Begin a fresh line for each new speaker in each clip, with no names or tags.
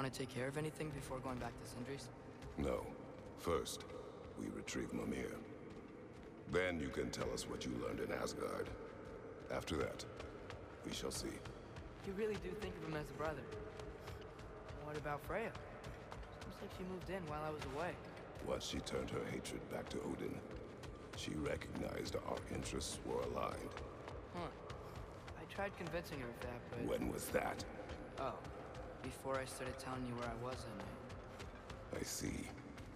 want to take care of anything before going back to Sindri's?
No. First, we retrieve Mimir. Then you can tell us what you learned in Asgard. After that, we shall see.
You really do think of him as a brother. What about Freya? Seems like she moved in while I was away.
Once she turned her hatred back to Odin, she recognized our interests were aligned.
Huh. I tried convincing her of that, but...
When was that?
Oh, before I started telling you where I was that night.
I see.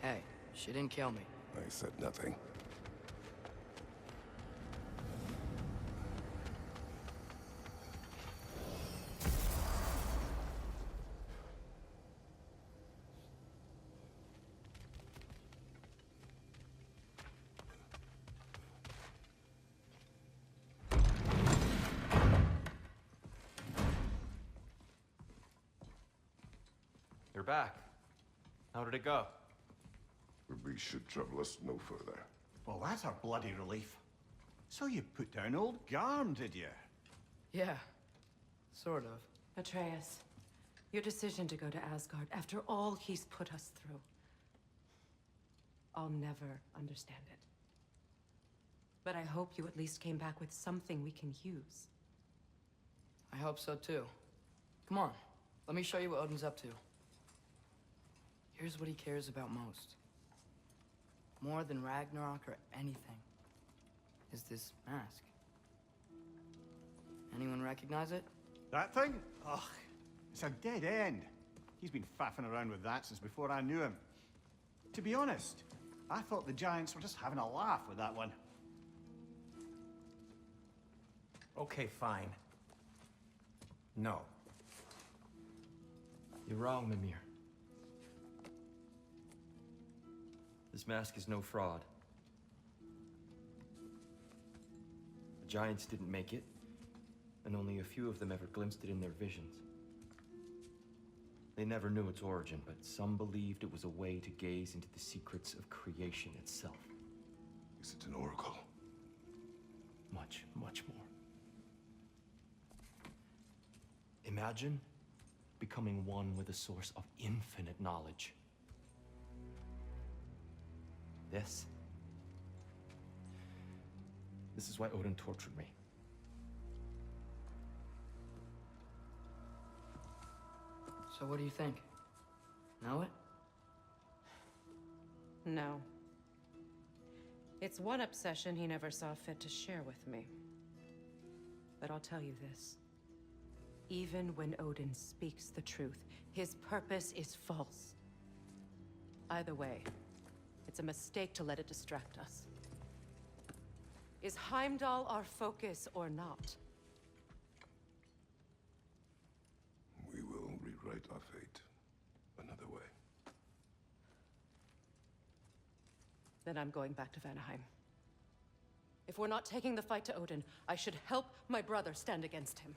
Hey, she didn't kill me.
I said nothing.
You're back. How did it go?
The beast should trouble us no further.
Well, that's a bloody relief. So you put down old Garm, did you?
Yeah, sort of.
Atreus, your decision to go to Asgard after all he's put us through. I'll never understand it. But I hope you at least came back with something we can use.
I hope so too. Come on, let me show you what Odin's up to. Here's what he cares about most. More than Ragnarok or anything, is this mask. Anyone recognize it?
That thing? Ugh, it's a dead end. He's been faffing around with that since before I knew him. To be honest, I thought the Giants were just having a laugh with that one.
Okay, fine. No. You're wrong, Mimir. This mask is no fraud. The Giants didn't make it, and only a few of them ever glimpsed it in their visions. They never knew its origin, but some believed it was a way to gaze into the secrets of creation itself.
Is it an oracle?
Much, much more. Imagine becoming one with a source of infinite knowledge. This is why Odin tortured me.
So what do you think? Know it?
No. It's one obsession he never saw fit to share with me. But I'll tell you this. Even when Odin speaks the truth, his purpose is false. Either way, it's a mistake to let it distract us. Is Heimdall our focus or not?
We will rewrite our fate another way.
Then I'm going back to Vanaheim. If we're not taking the fight to Odin, I should help my brother stand against him.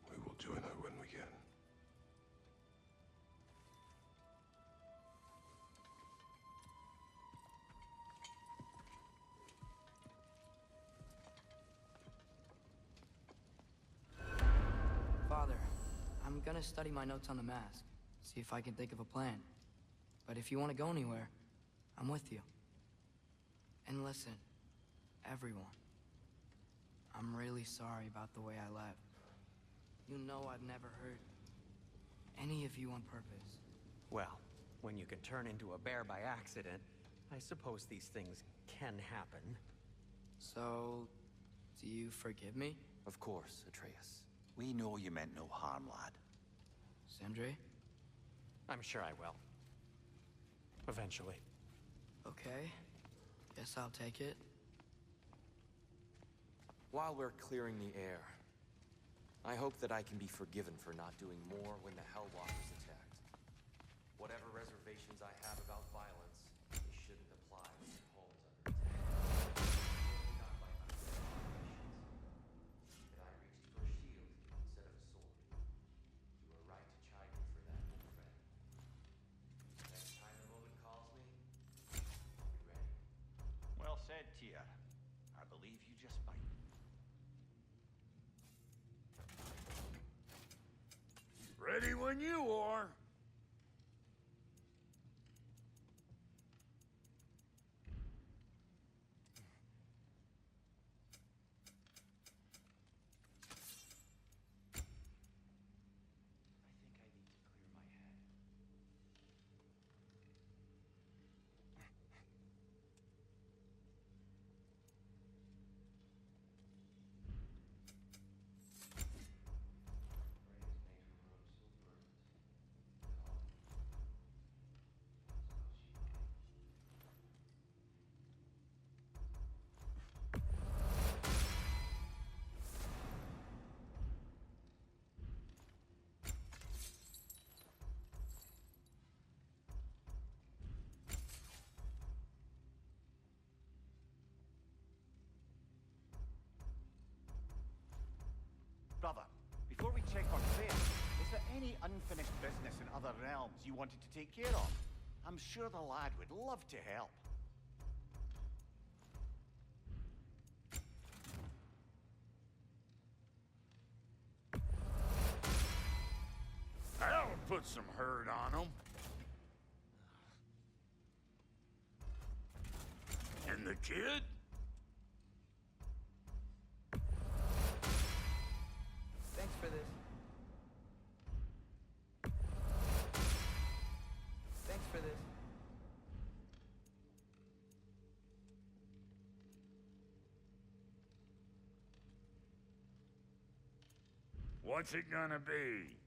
We will join her when we can.
Father, I'm gonna study my notes on the mask, see if I can think of a plan. But if you want to go anywhere, I'm with you. And listen, everyone, I'm really sorry about the way I left. You know I've never hurt any of you on purpose.
Well, when you can turn into a bear by accident, I suppose these things can happen.
So, do you forgive me?
Of course, Atreus.
We know you meant no harm, lad.
Sindri?
I'm sure I will. Eventually.
Okay. Guess I'll take it.
While we're clearing the air, I hope that I can be forgiven for not doing more when the Hellwalkers attacked. Whatever reservations I have about violence, they shouldn't apply when your home's under attack. Not by unfair operations. That I reached for a shield instead of a sword. You were right to chide me for that, old friend. Next time the moment calls me, I'll be ready.
Well said, Tyr. I believe you just might.
Ready when you are.
Brother, before we check on Freya, is there any unfinished business in other realms you wanted to take care of? I'm sure the lad would love to help.
That'll put some hurt on him. And the kid?
Thanks for this. Thanks for this.
What's it gonna be?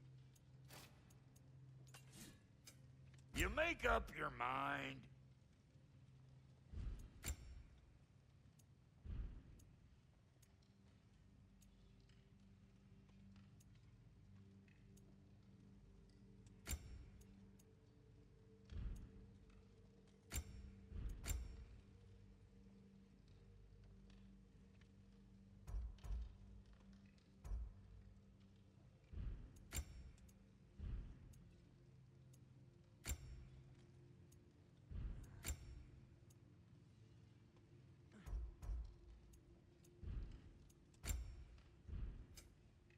You make up your mind.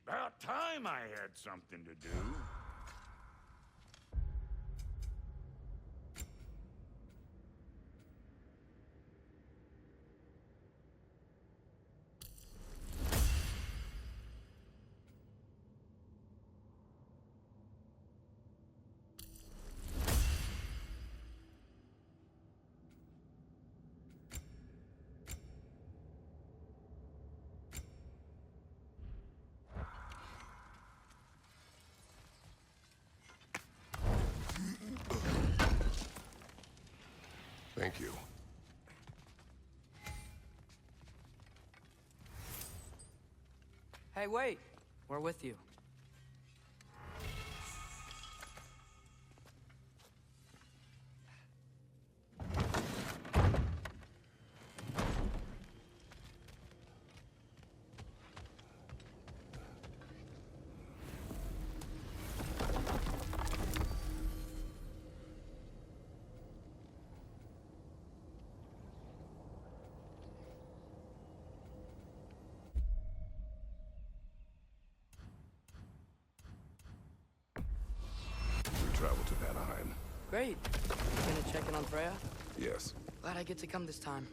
About time I had something to do.
Thank you.
Hey, wait! We're with you.
Travel to Vanaheim.
Great. You gonna check in on Freya?
Yes.
Glad I get to come this time.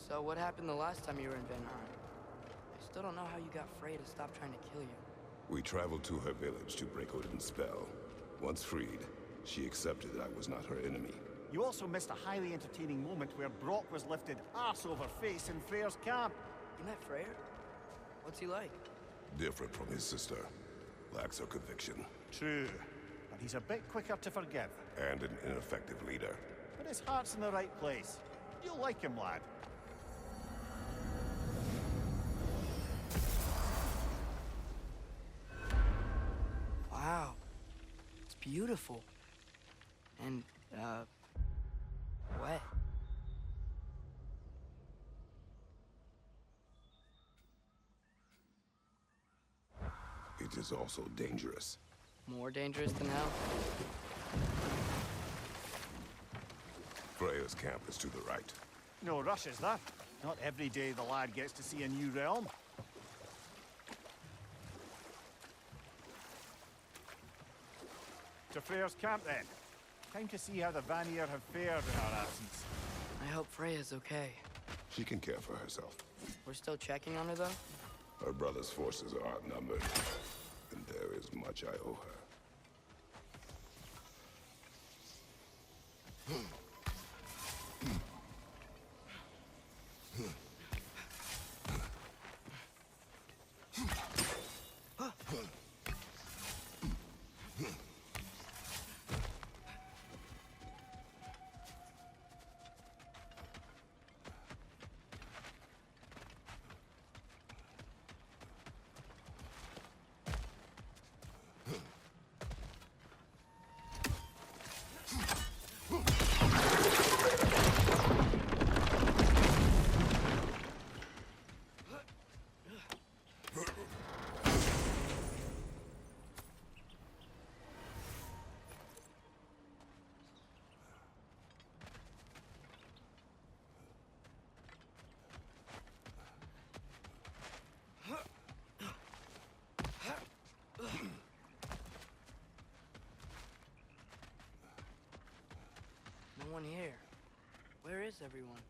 So what happened the last time you were in Vanaheim? I still don't know how you got Freya to stop trying to kill you.
We traveled to her village to break Odin's spell. Once freed, she accepted that I was not her enemy.
You also missed a highly entertaining moment where Brock was lifted arse over face in Freyr's camp.
You met Freyr? What's he like?
Different from his sister. Lacks her conviction.
True. But he's a bit quicker to forgive.
And an ineffective leader.
But his heart's in the right place. You'll like him, lad.
Wow. It's beautiful. And, wet.
It is also dangerous.
More dangerous than hell?
Freya's camp is to the right.
No rush, is there? Not every day the lad gets to see a new realm. to Freyr's camp then. Time to see how the Vanir have fared in our absence.
I hope Freya's okay.
She can care for herself.
We're still checking on her, though?
Her brother's forces are outnumbered, and there is much I owe her.
No one here. Where is everyone?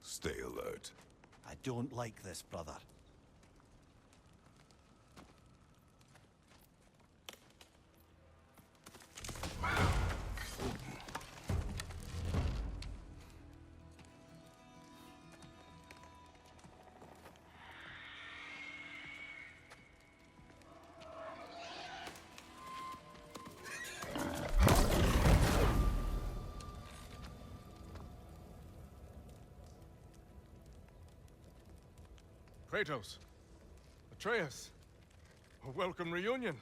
Stay alert.
I don't like this, brother.
Kratos, Atreus, a welcome reunion.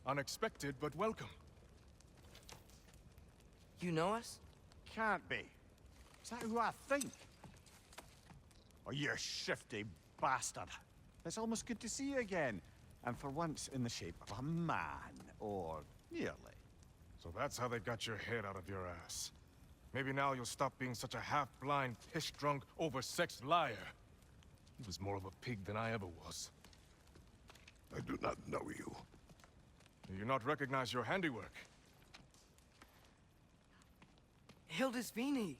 Unexpected, but welcome.
You know us?
Can't be. Is that who I think? Oh, you shifty bastard. It's almost good to see you again. And for once in the shape of a man, or nearly.
So that's how they got your head out of your ass. Maybe now you'll stop being such a half-blind, piss-drunk, oversexed liar. He was more of a pig than I ever was.
I do not know you.
Do you not recognize your handiwork?
Hildisvini!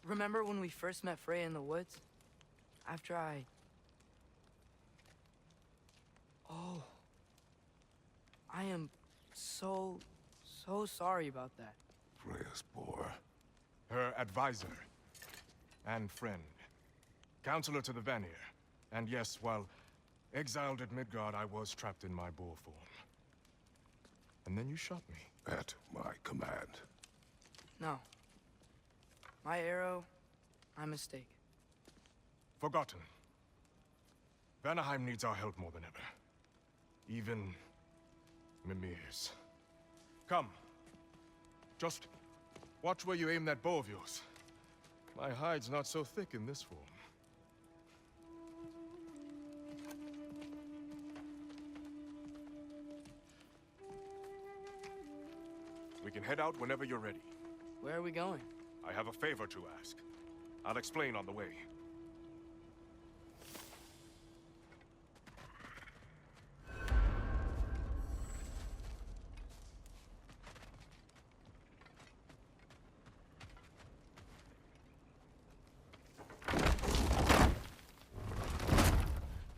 Remember when we first met Freya in the woods? After I... Oh. I am so sorry about that.
Freya's boar.
Her advisor. And friend. Counselor to the Vanir. And yes, while exiled at Midgard, I was trapped in my boar form. And then you shot me.
At my command.
No. My arrow, my mistake.
Forgotten. Vanaheim needs our help more than ever. Even Mimir's. Come. Just watch where you aim that bow of yours. My hide's not so thick in this form. We can head out whenever you're ready.
Where are we going?
I have a favor to ask. I'll explain on the way.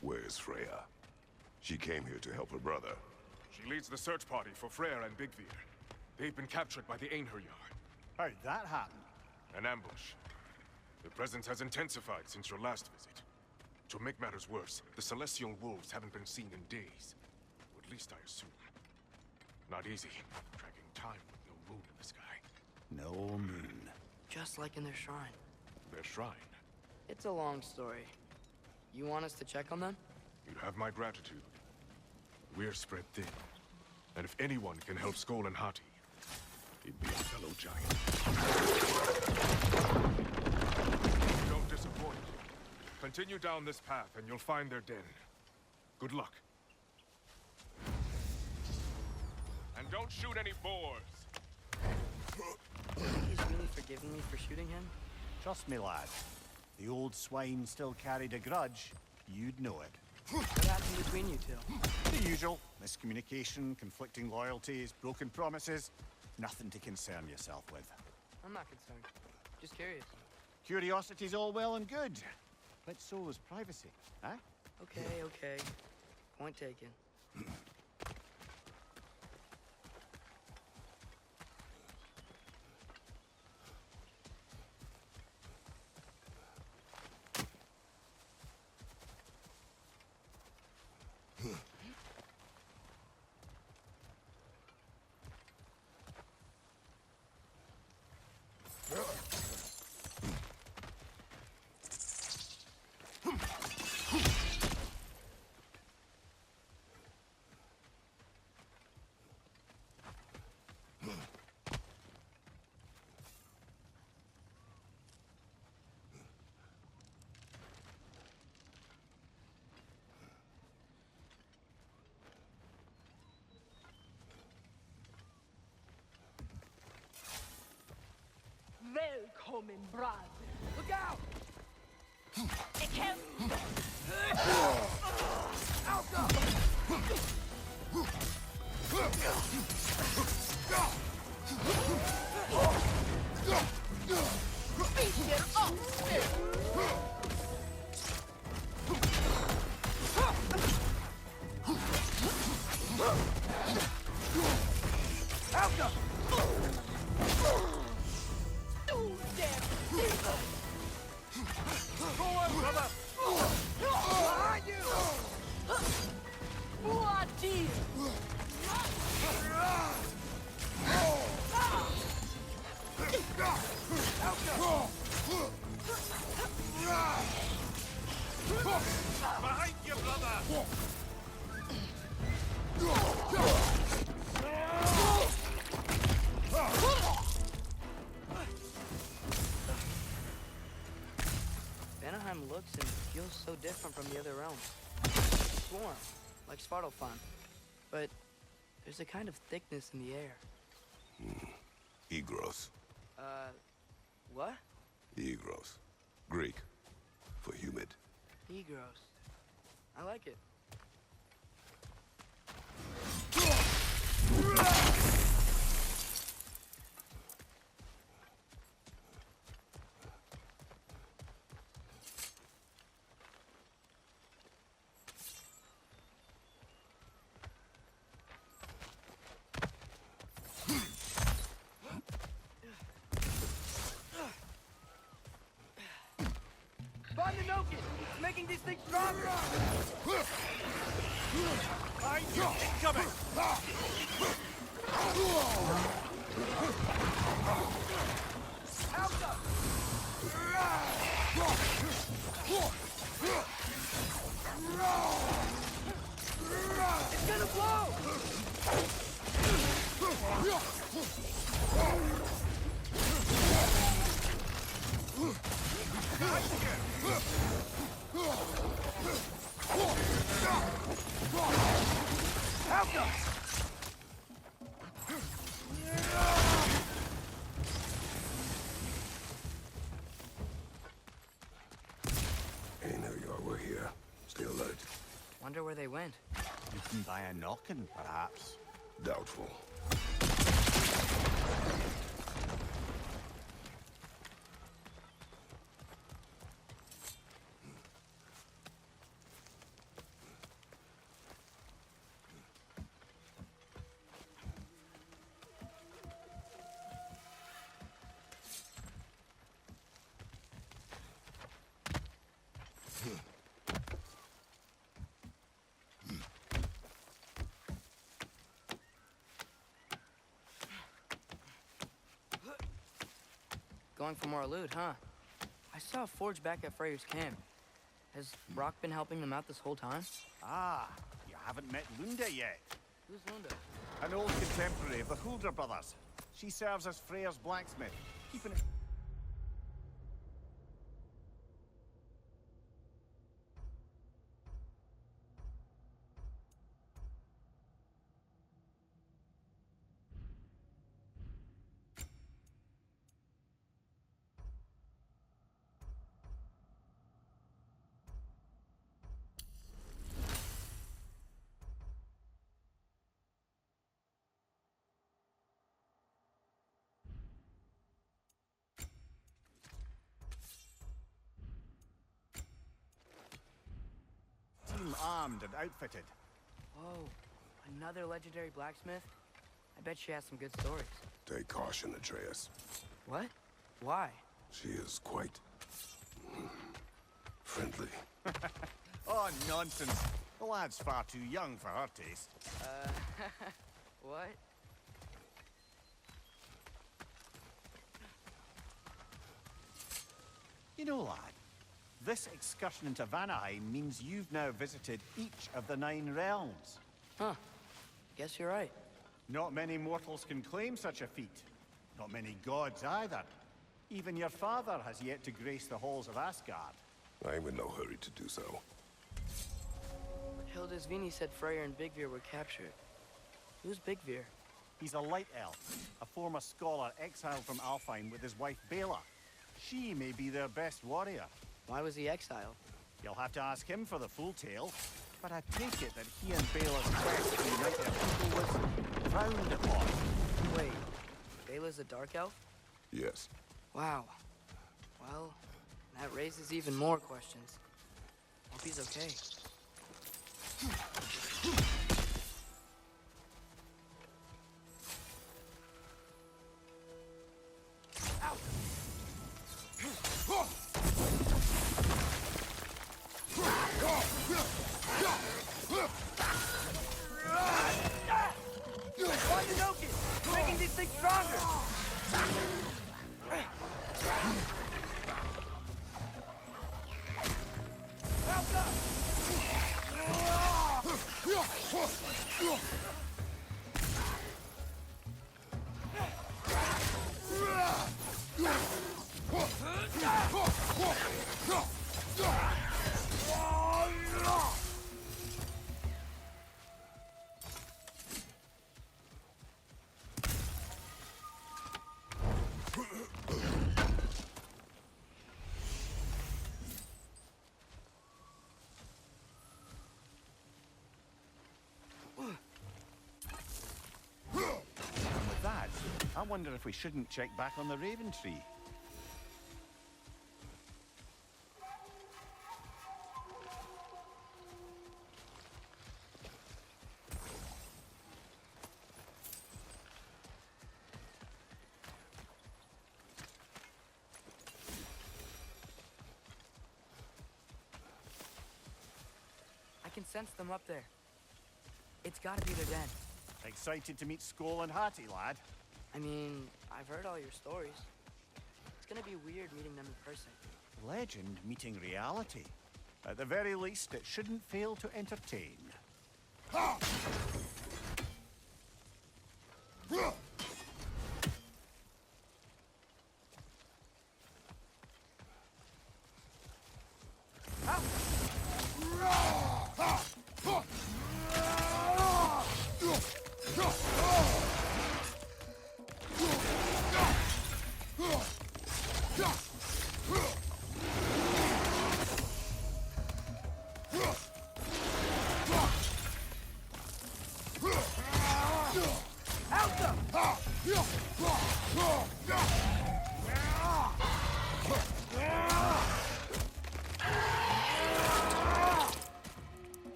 Where's Freya? She came here to help her brother.
She leads the search party for Freyr and Bigvir. They've been captured by the Einherjar.
How'd that happen?
An ambush. The presence has intensified since your last visit. To make matters worse, the Celestial Wolves haven't been seen in days. Or at least I assume. Not easy, tracking time with no moon in the sky.
No moon.
Just like in their shrine.
Their shrine.
It's a long story. You want us to check on them?
You have my gratitude. We're spread thin. And if anyone can help Skoll and Hati, he'd be a fellow giant. Don't disappoint. Continue down this path and you'll find their den. Good luck. And don't shoot any boars!
He's really forgiven me for shooting him?
Trust me, lad. The old swine still carried a grudge. You'd know it.
What happened between you two?
The usual. Miscommunication, conflicting loyalties, broken promises. Nothing to concern yourself with.
I'm not concerned. Just curious.
Curiosity's all well and good. But so is privacy, huh?
Okay, okay. Point taken.
Välkommen, brad.
Look out!
Ik hem. Bitter
Behind you, brother!
Vanaheim looks and feels so different from the other realms. It's warm, like Svartalfheim. But there's a kind of thickness in the air.
Egros.
What?
Egros. Greek. For humid.
Egros. I like it. Find the Nokin! It's making these things stronger!
Behind you! Incoming!
Out up! It's gonna blow!
Hey, knew y'all were here. Stay alert.
Wonder where they went.
Beaten by a knocking, perhaps.
Doubtful.
Going for more loot, huh? I saw a forge back at Freyr's camp. Has Brock been helping them out this whole time?
Ah, you haven't met Lunda yet.
Who's Lunda?
An old contemporary of the Hulder brothers. She serves as Freyr's blacksmith, keeping it... armed and outfitted.
Whoa, another legendary blacksmith? I bet she has some good stories.
Take caution, Atreus.
What? Why?
She is quite... friendly.
Oh, nonsense. The lad's far too young for her taste.
What?
You know, lad, this excursion into Vanaheim means you've now visited each of the 9 realms.
Huh. Guess you're right.
Not many mortals can claim such a feat. Not many gods either. Even your father has yet to grace the halls of Asgard.
I'm in no hurry to do so.
Hildisvini said Freyr and Bigvir were captured. Who's Bigvir?
He's a light elf, a former scholar exiled from Alfheim with his wife Bela. She may be their best warrior.
Why was he exiled?
You'll have to ask him for the full tale, but I take it that he and Bela's quest to unite their people was frowned upon.
Wait, Bela's a dark elf?
Yes.
Wow. Well, that raises even more questions. Hope he's okay. Making these things stronger!
With that, I wonder if we shouldn't check back on the Raven Tree.
I can sense them up there. It's gotta be their den.
Excited to meet Skoll and Hattie, lad?
I mean, I've heard all your stories. It's gonna be weird meeting them in person.
Legend meeting reality. At the very least, it shouldn't fail to entertain.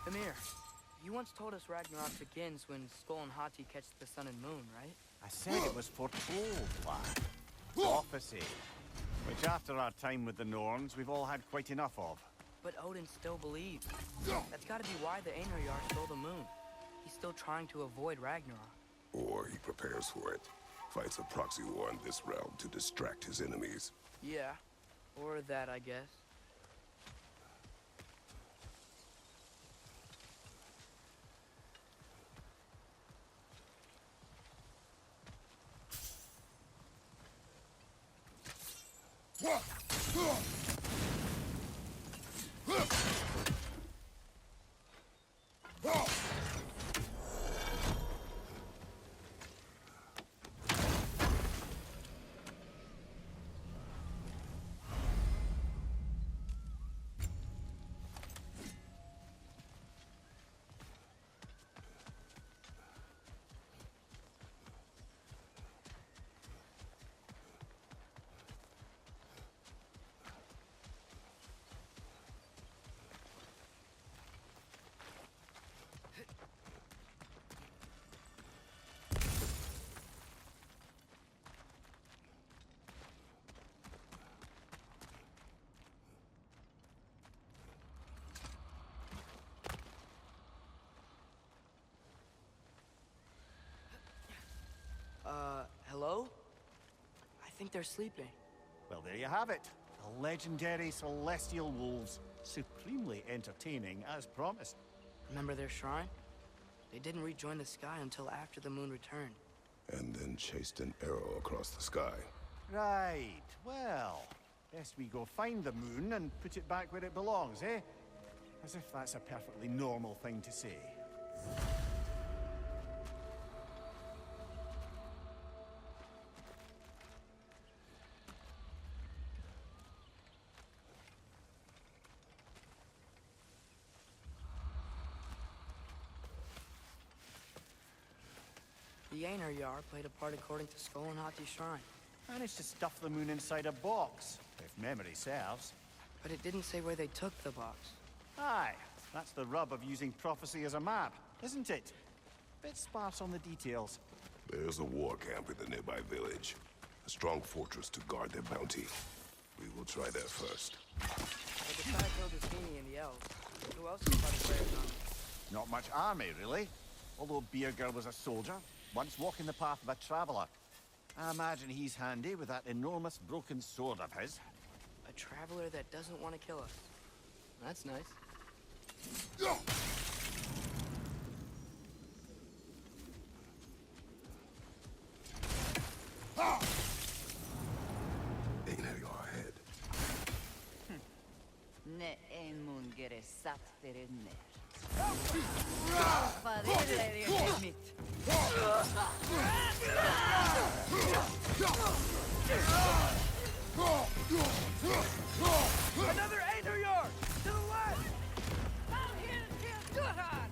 Amir, you once told us Ragnarok begins when Skoll and Hati catch the sun and moon, right?
I said it was foretold, lad. Prophecy. Which after our time with the Norns, we've all had quite enough of.
But Odin still believes. That's gotta be why the Einherjar stole the moon. He's still trying to avoid Ragnarok.
Or he prepares for it. Fights a proxy war in this realm to distract his enemies.
Yeah, or that, I guess. they're sleeping.
Well, there you have it. The legendary celestial wolves. Supremely entertaining, as promised.
Remember their shrine? They didn't rejoin the sky until after the moon returned.
And then chased an arrow across the sky.
Right. Well, best we go find the moon and put it back where it belongs, eh? As if that's a perfectly normal thing to say.
The Aner Yar played a part according to Skull and Hati's shrine.
Managed to stuff the moon inside a box, if memory serves.
But it didn't say where they took the box.
Aye, that's the rub of using prophecy as a map, isn't it? Bit sparse on the details.
There's a war camp in the nearby village. A strong fortress to guard their bounty. We will try there first.
But besides Rogastini and the elves, who else is part of Freya's army?
Not much army, really. Although Beerger was a soldier, once walking the path of a traveler. I imagine he's handy with that enormous broken sword of his.
A traveler that doesn't want to kill us. That's nice.
Aner Yar ahead.
Ne emun gere sat terenner. Fadele mit.
Another Aether Yard! To the left! Out here and kill Goodhart!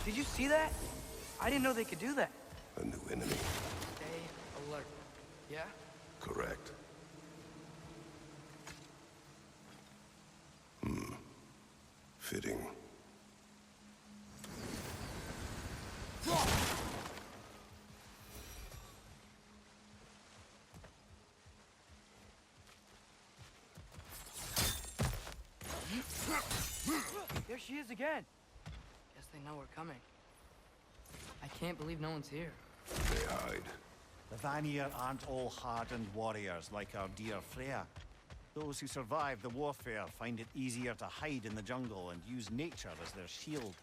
Did you see that? I didn't know they could do that.
A new enemy.
Stay alert. Yeah?
Correct. Fitting.
There she is again. Guess they know we're coming. I can't believe no one's here.
They hide.
The Vanir aren't all hardened warriors like our dear Freya. Those who survive the warfare find it easier to hide in the jungle and use nature as their shield.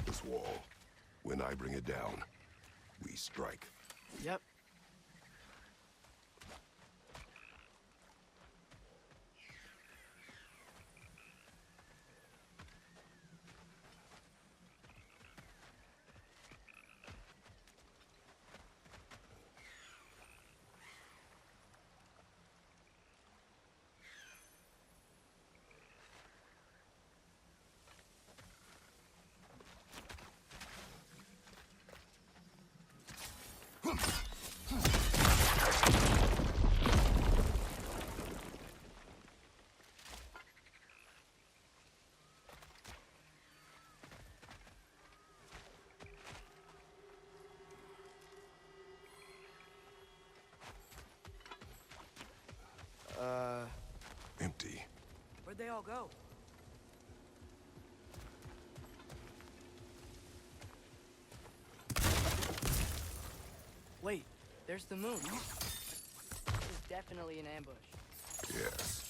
This wall. When I bring it down, we strike.
Yep. Where'd they all go? Wait, there's the moon. This is definitely an ambush.
Yes.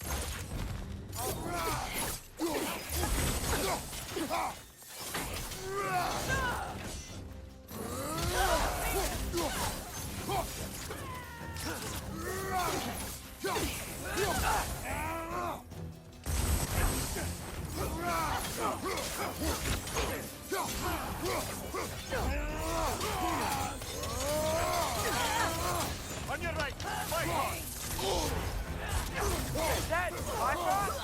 On your right, right on.
Is that my fault?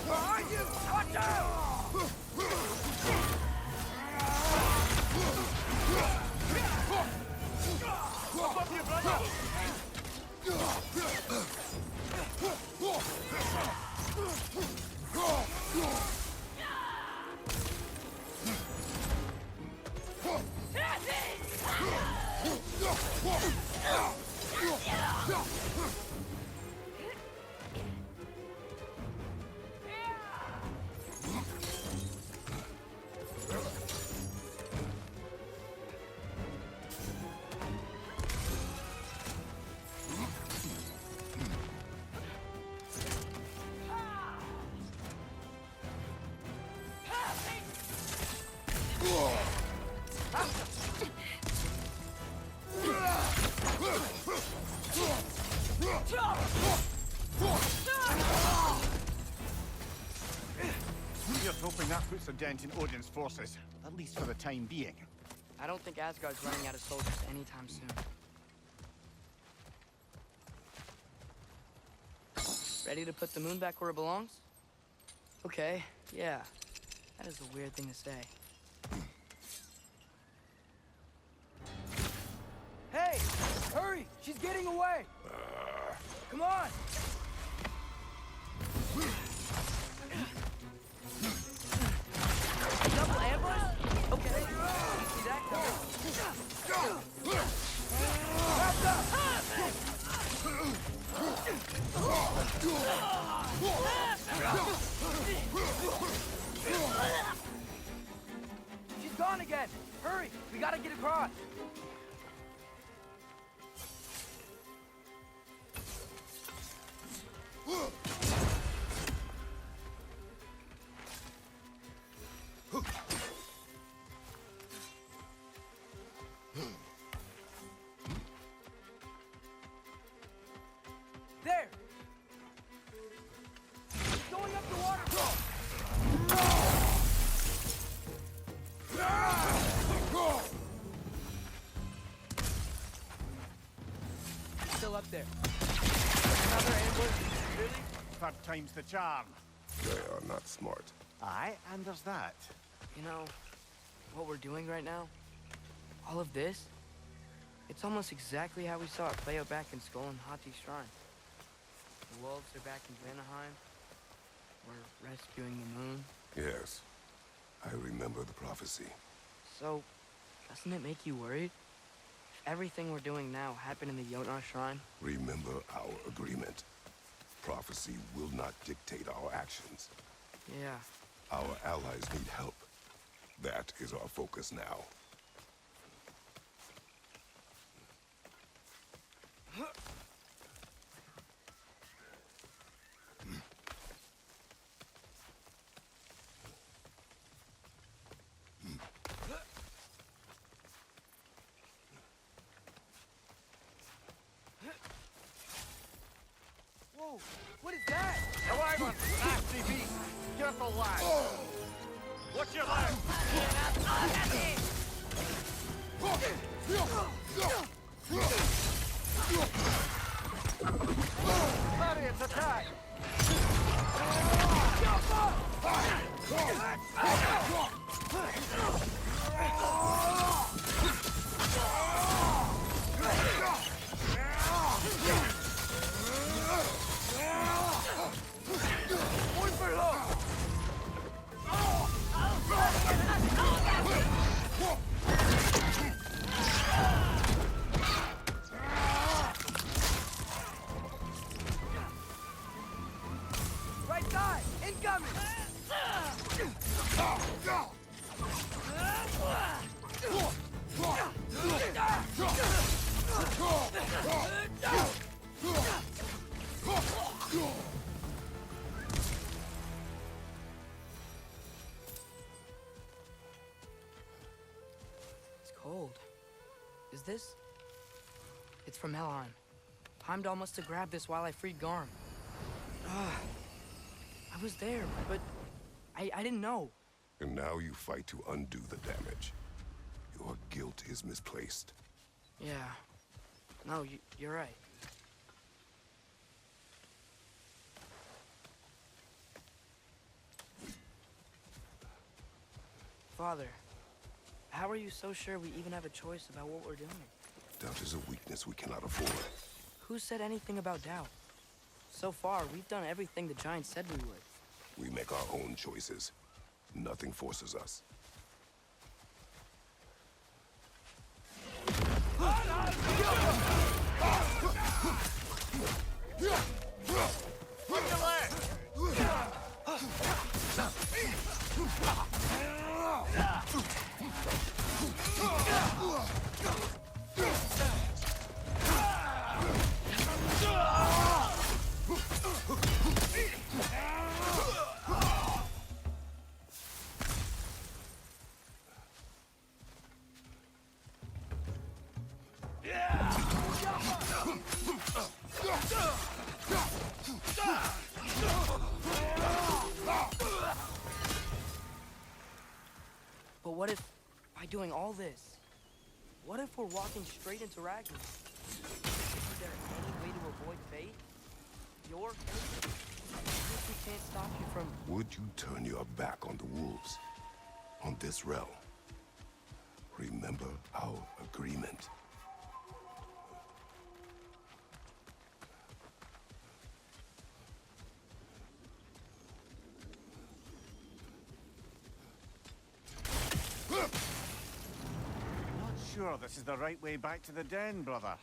Behind you! Watch out!
Above you, brother! Here's hoping that puts a dent in Odin's forces, at least for the time being.
I don't think Asgard's running out of soldiers anytime soon. Ready to put the moon back where it belongs? Okay, yeah. That is a weird thing to say. Hey! Hurry! She's getting away! Come on! Double ambush? Okay. See that coming? Wrapped up! She's gone again! Hurry! We gotta get across! There! He's going up the waterfall! Still up there. Another ambush? Really?
Third time's the charm.
They are not smart.
Aye, and there's that.
You know, what we're doing right now, all of this, it's almost exactly how we saw it play out back in Skull and Hati's shrine. The wolves are back in Vanaheim. We're rescuing the moon.
Yes. I remember the prophecy.
So, doesn't it make you worried? If everything we're doing now happened in the Jotnar shrine?
Remember our agreement. Prophecy will not dictate our actions.
Yeah.
Our allies need help. That is our focus now.
Whoa! What is that?
Alive on nasty beast! Careful, lad! Watch your leg! Lariat's attack!
this? It's from Helheim. Heimdall must have grabbed this while I freed Garm. I was there, but I didn't know.
And now you fight to undo the damage. Your guilt is misplaced.
Yeah. No, you're right. Father, how are you so sure we even have a choice about what we're doing?
Doubt is a weakness we cannot afford.
Who said anything about doubt? So far, we've done everything the Giants said we would.
We make our own choices. Nothing forces us.
But what if, by doing all this, what if we're walking straight into Ragnarök? Is there any way to avoid fate? Your fate? What if we can't stop you from...
Would you turn your back on the wolves? On this realm? Remember our agreement.
Not sure this is the right way back to the den, brother.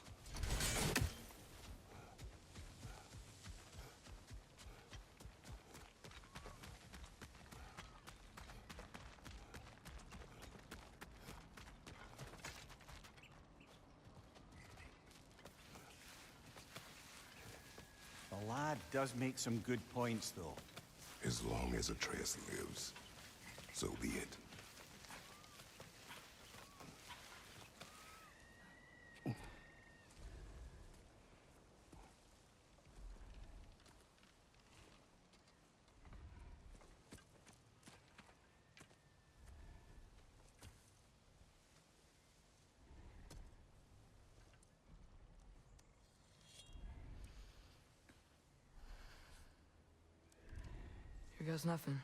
The lad does make some good points, though.
As long as Atreus lives, so be it.
Here goes nothing.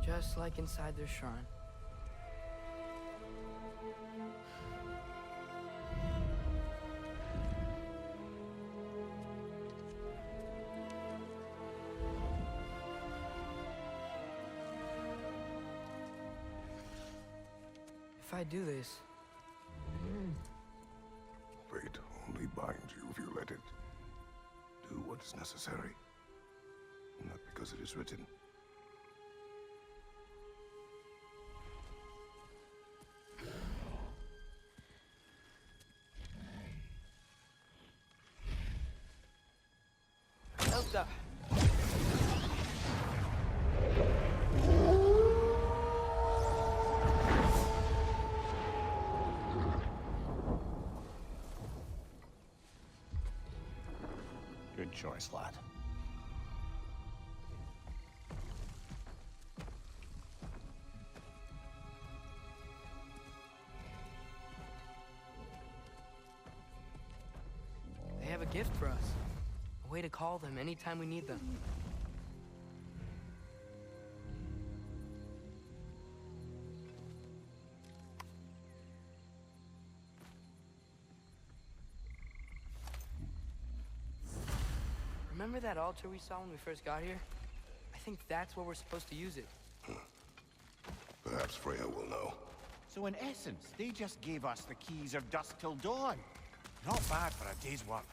Just like inside their shrine. If I do this...
Fate only binds you if you let it. Do what is necessary. Not because it is written.
Elsa!
Good choice, lad.
They have a gift for us. A way to call them anytime we need them. Remember that altar we saw when we first got here? I think that's where we're supposed to use it.
Perhaps Freya will know.
So in essence, they just gave us the keys of dusk till dawn. Not bad for a day's work.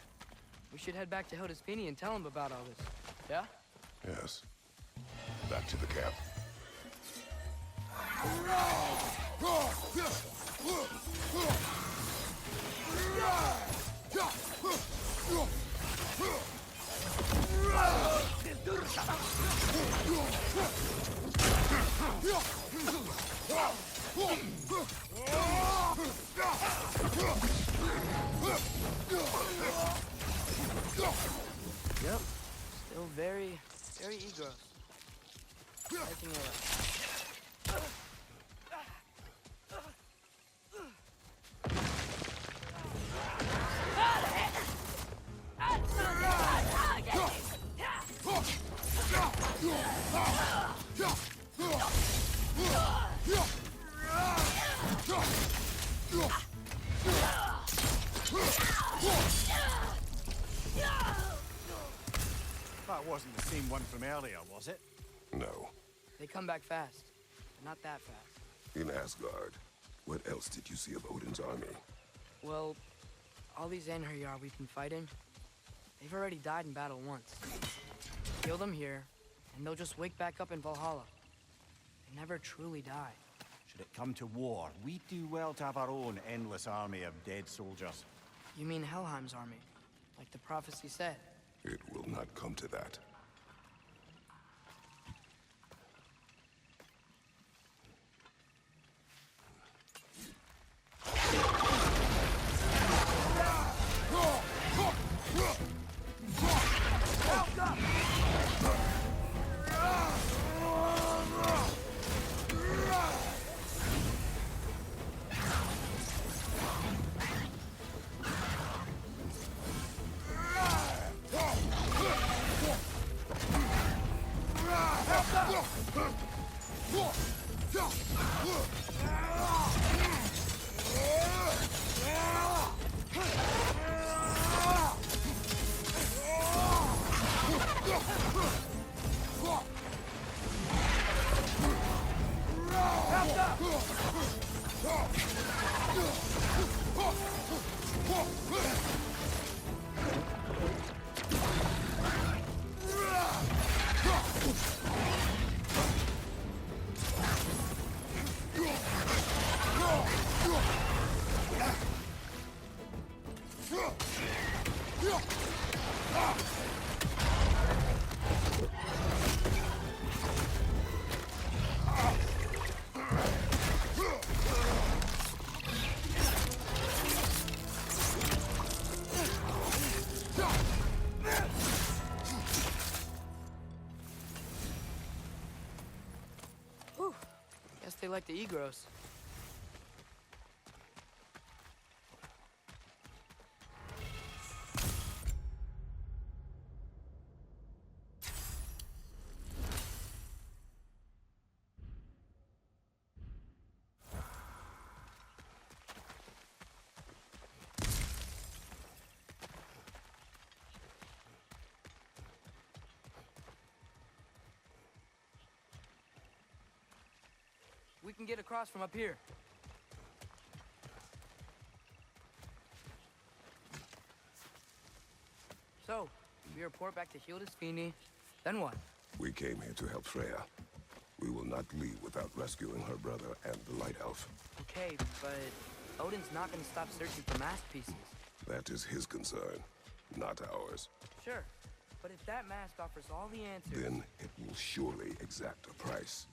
We should head back to Hildesfini and tell him about all this. Yeah?
Yes. Back to the camp.
Yep. Still very eager. Taking it up.
That wasn't the same one from earlier, was it?
No.
They come back fast, but not that fast.
In Asgard, what else did you see of Odin's army?
Well, all these Einherjar we've been fighting, they've already died in battle once. Kill them here, and they'll just wake back up in Valhalla. They never truly die.
Should it come to war, we do well to have our own endless army of dead soldiers.
You mean Helheim's army, like the prophecy said?
It will not come to that.
Guess they like the Egros. We can get across from up here. So, we report back to Hildesfini, then what?
We came here to help Freya. We will not leave without rescuing her brother and the Light Elf.
Okay, but Odin's not gonna stop searching for mask pieces.
That is his concern, not ours.
Sure, but if that mask offers all the answers...
Then it will surely exact a price.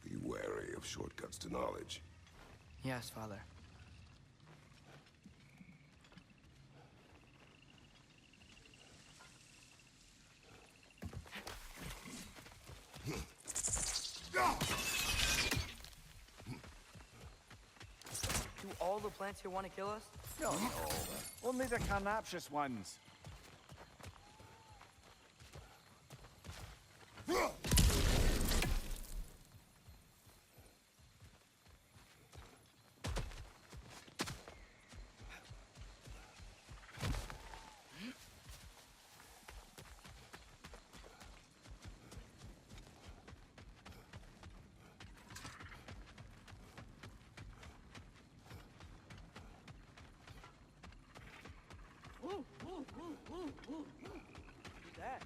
Be wary of shortcuts to knowledge.
Yes, Father. Do all the plants here want to kill us?
No, no. Only the carnivorous ones.
that?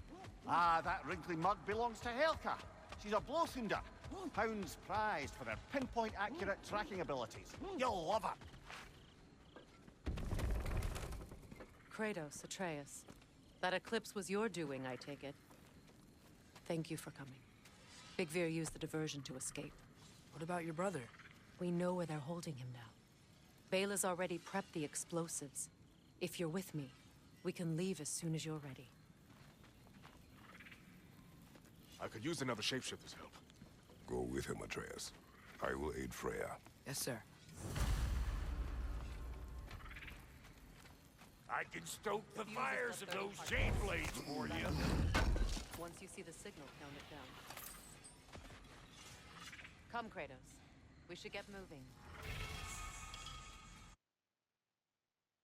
Ah, that wrinkly mug belongs to Helka. She's a blowthunder. Hounds prized for their pinpoint accurate tracking abilities. You'll love her.
Kratos, Atreus. That eclipse was your doing, I take it. Thank you for coming. Big Veer used the diversion to escape.
What about your brother?
We know where they're holding him now. Bela's already prepped the explosives. If you're with me, we can leave as soon as you're ready.
I could use another shapeshifter's help.
Go with him, Atreus. I will aid Freya.
Yes, sir.
I can stoke the fires of those chain blades for you.
Once you see the signal, count it down. Come, Kratos. We should get moving.